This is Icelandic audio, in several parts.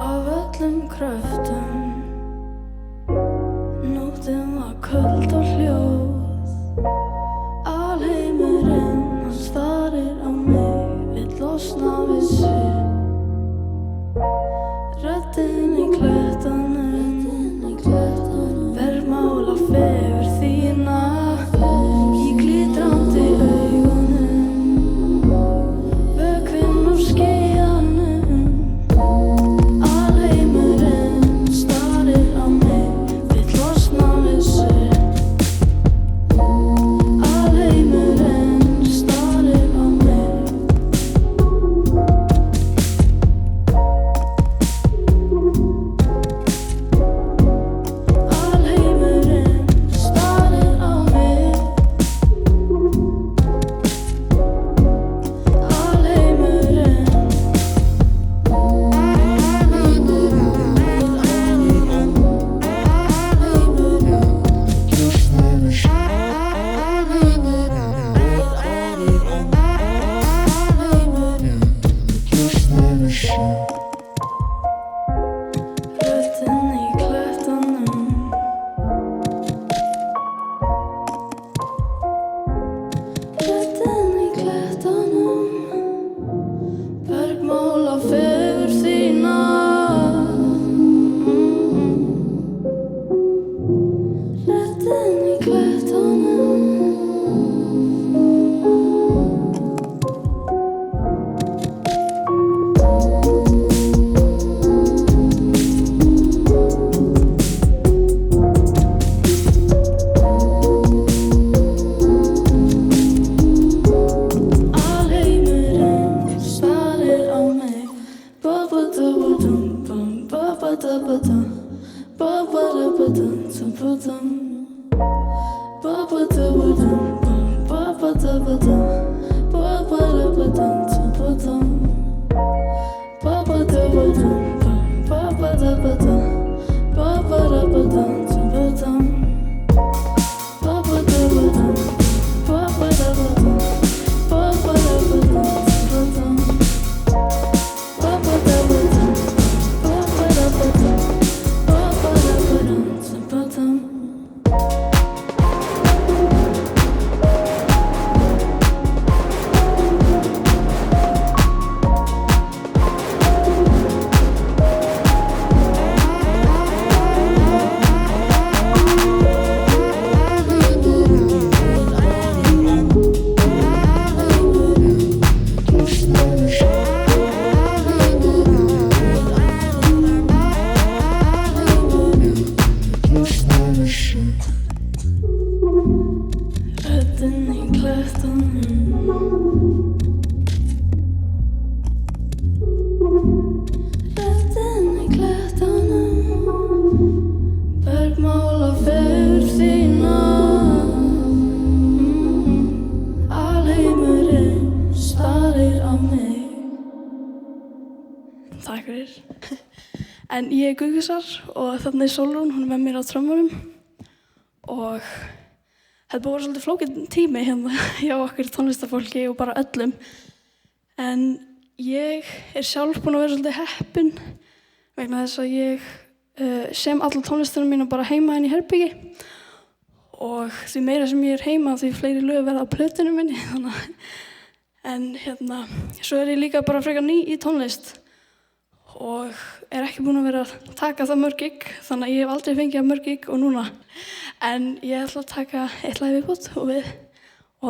Af öllum kröftum, nóttin var köld og hljóð. Alheimurinn, hann starir á mig, vill losna við sig. Röddin í klettunum, bergmála fegurð þína í glitrandi augunum, vökvinn úr skýjunum. Alheimurinn starir á mig, vill losna við sig. Alheimurinn starir á mig. Alheimurinn starir á mig. Röddin í klettunum, röddin í klettunum, bergmála fegurð þína. Röddin í klettunum. Alheimurinn starir á mig. Ba-ba-da-ba-dum-bum, ba-ba-da-ba-dum, ba-ba-da-ba-dum-dum-ba-dum. Ba-ba-da-ba-dum-bum, ba-ba-da-ba-dum, ba-ba-da-ba-dum-dum-ba-dum. Ba-ba-da-ba-dum-bum, ba-ba-da-ba-dum, ba-ba-da-ba-dum-dum-ba-dum. Ba-ba-da-ba-dum, ba-ba-da-ba-dum, ba-ba-da-ba-dum-dum-ba-dum. Ba-ba-da-ba-dum, ba-ba-da-ba-dum, ba-ba-da-ba-dum-dum-ba-dum. Röddin í klettunum, röddin í klettunum, bergmála fegurð þína. Alheimurinn starir á mig. Takk fyrir. En ég er Guðgusar og þarna er Sólrún, hún er með mér á trommunum. Og þetta búið svolítið flókinn tími hérna hjá okkur tónlistarfólki og bara öllum. En ég er sjálf búin að vera svolítið heppin vegna þess að ég sem alla tónlistina mína bara heima inn í herbyggi. Og því meira sem ég er heima því fleiri lög verða á plötunum minni. En svo er ég líka bara frekar ný í tónlist og er ekki búin að vera að taka það mörg gig, þannig að ég hef aldrei fengið að mörg gig og núna. En ég ætla að taka eitt lag í viðbót og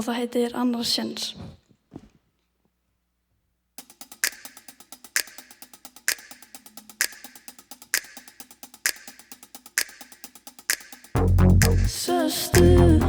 það heitir Annar séns. Sestu